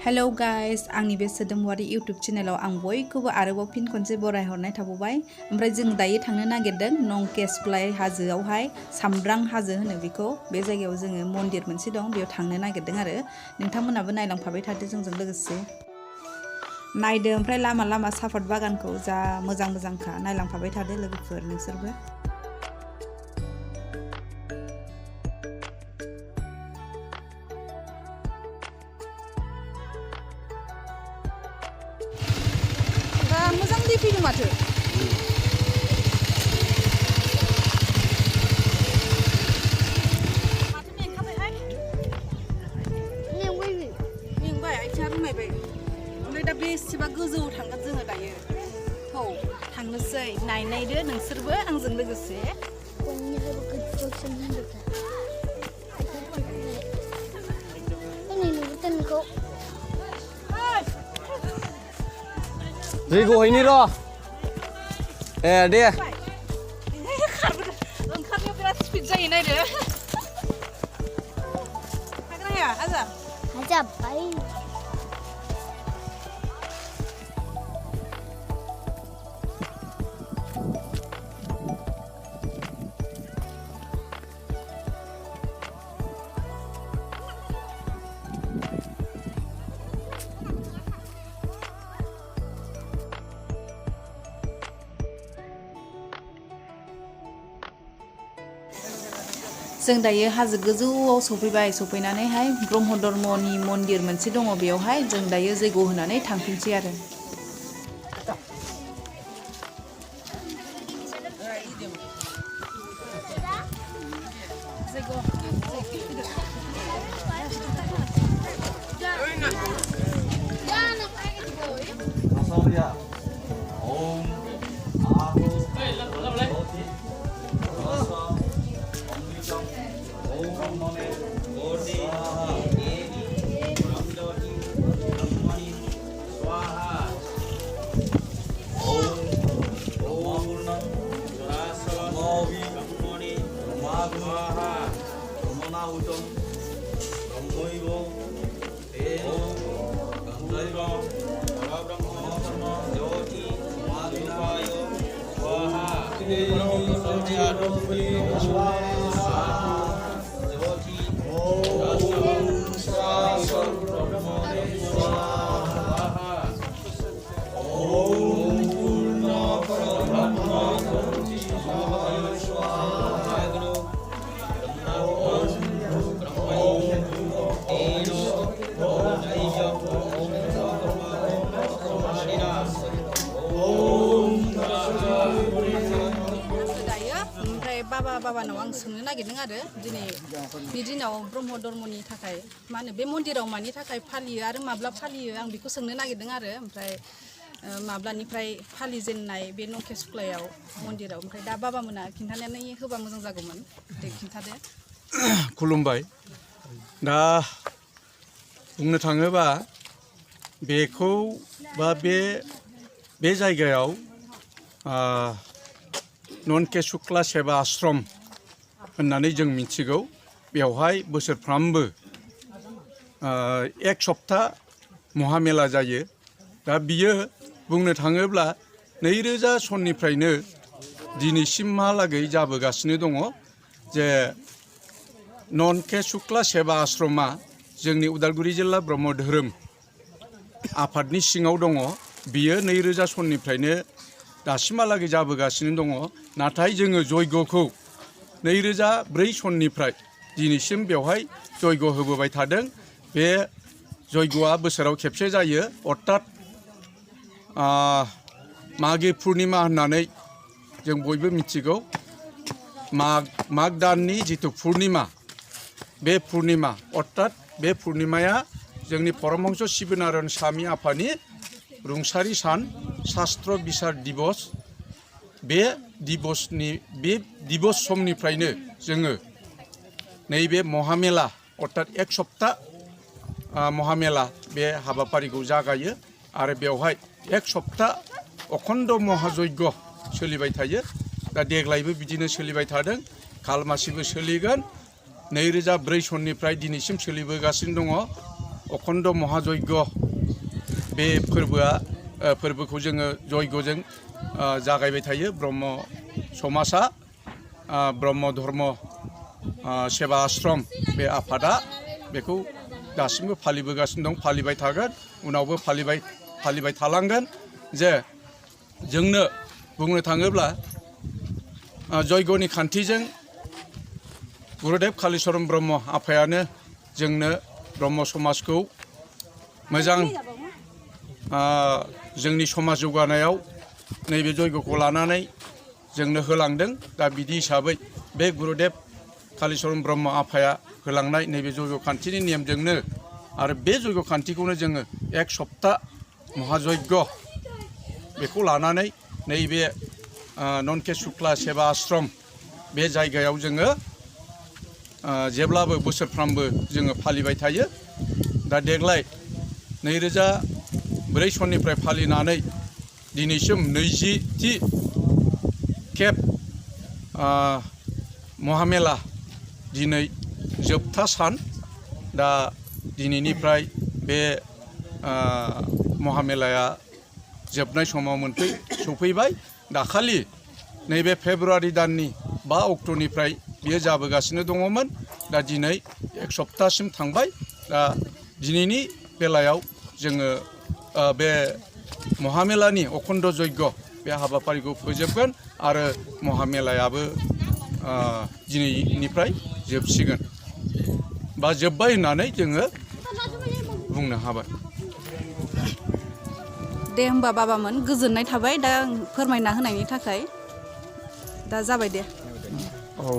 Hello guys, आंनि बे swdwmsriwary YouTube चेनेलाव आं बयखौबो आरोबाव फिन खनसे बराय हरनाय थाबावबाय। ओमफ्राय जों दायो थांनो नागिरदों नंके सुक्लाय हाजोआवहाय सामब्रां हाजो होनो बेखौ। बे जायगायाव जोङो मन्दिर मोनसे दं, बेयाव थांनो नागिरदों आरो। नोंथांमोनाबो नायलांफाबाय थादो जोंजों लोगोसे। नायदो ओमफ्राय लामा लामा साफात बागानखौ जा मोजांखा, नायलांफाबाय थादो लोगोफोर नोंसोरबो। मोजां दै फैदों माथो। माथो मेंखाबायहाय। मेंबाय आथिङा रुमायबाय। ओमफ्राय दा बेसेबा गोजौआव थांगोन जोङो दायो। औ थांनोसै, नायनायदो नोंसोरबो आंजों लोगोसे। दैखौ हैनि र'। दे। ओंखारनायाव बिराद स्पिड जायो नायदो। हागोन हाया आजा? हाजाबाय। जों दायो हाजो गोजौआव सफैबाय। सफैनानैहाय ब्रह्म धर्मनि मन्दिर मोनसे दङ, बेयावहाय जों दायो जैग' होनानै थांफिनसै आरो। बाबानाव आं सोंनो नागिरदों आरो दिनै बे दिनाव ब्रह्म धर्मनि थाखाय मा होनो बे मन्दिराव मानि थाखाय फालियो आरो माब्ला फालियो आं बेखौ सोंनो नागिरदों आरो। ओमफ्राय माब्लानिफ्राय फालिजेननाय बे नंके सुक्लायाव मन्दिराव। ओमफ्राय दा बाबामोना खिन्थानानै होबा मोजां जागौमोन। दे खिन्थादो। खुलुमबाय। दा बुंनो थाङोबा बेखौ बा बे जायगायाव नंके सुक्ला सेवा आश्रम होननानै जों मिथिगौ। बेवहाय बोसोरफ्रामबो एक सप्ता महा मेला जायो। दा बियो बुंनो थाङोब्ला 2000 सननिफ्रायनो दिनैसिमहालागै जाबोगासिनो दङ। जे नंके सुक्ला सेवा आश्रमा जोंनि उदालगुरि जिल्ला ब्रह्म धोरोम आफादनि सिङाव दङ। बियो 2000 सननिफ्रायनो दासिमहालागै जाबोगासिनो दङ। नाथाय जोङो जयग'खौ 2004 सननिफ्राय दिनैसिम बेवहाय जयग' होबोबाय थादों। बे जयग'आ बोसोराव खेबसे जायो, अर्थात मागो पुर्निमा होननानै जों बयबो मिथिगौ। माग दाननि जिथु पुर्निमा, बे पुर्निमा अर्थात बे पुर्निमाया जोंनि परमहंस शिबनारायण स्वामी आफानि रुंसारि सान शास्त्र बिसार दिबस। बे दिबस समनिफ्रायनो जोङो नैबे महामेला अर्थात एक सप्ता महामेला बे हाबाफारिखौ जागायो आरो बेवहाय एक सप्ता अखण्ड महायज्ञ सोलिबाय थायो। दा देग्लायबो बिदिनो सोलिबाय थादों, खालमासिबो सोलिगोन। 2004 सननिफ्राय दिनैसिम सोलिबोगासिनो दङ। अखन्द महायज्ञ बे फोरबोखौ जोङो जयग'जों जागायबाय थायो ब्रह्म समाजा ब्रह्म धर्म सेवा आश्रम बे आफादा बेखौ दासिमबो फालिबोगासिनो दं फालिबाय थागोन उनावबो फालिबाय थालांगोन जे जोंनो बुंनो थाङोब्ला जयग'नि खान्थिजों गुरुदेव कालिचरण ब्रह्म आफायानो जोंनो ब्रह्म समाजखौ मोजां जोंनि समाज जौगानायाव नैबे जयग'खौ लानानै जोंनो होलांदों दा बिदि हिसाबै बे गुरुदेव कालिचरण ब्रह्म आफाया होलांनाय नैबे जयग' खान्थिनि नेमजोंनो आरो बे जयग' खान्थिखौनो जोङो एक सप्ता महायज्ञ बेखौ लानानै नैबे नंके सुक्ला सेवा आश्रम बे जायगायाव जोङो जेब्लाबो बोसोरफ्रामबो जोङो फालिबाय थायो दा देग्लाय 2004 सननिफ्राय फालिनानै दिनैसिम 20थि खेब महामेला दिनै जोबथा सान दा दिनैनिफ्राय बे महामेलाया जोबनाय समाव सफैबाय दाखालि नैबे फेब्रुवारि दाननि 5 अक्ट'निफ्राय बियो जाबोगासिनो दङमोन दा दिनै एक सप्तासिम थांबाय दा दिनैनि बेलायाव जोङो बे महामेलानि अखन्द यज्ञ बे हाबाफारिखौ फोजोबगोन आरो महामेलायाबो दिनैनिफ्राय जोबसिगोन बा जोब्बाय होननानै जोङो बुंनो हाबाय। दे होमबा बाबामोन गोजोननाय थाबाय दा फोरमायना होनायनि थाखाय दा जाबाय दे। औ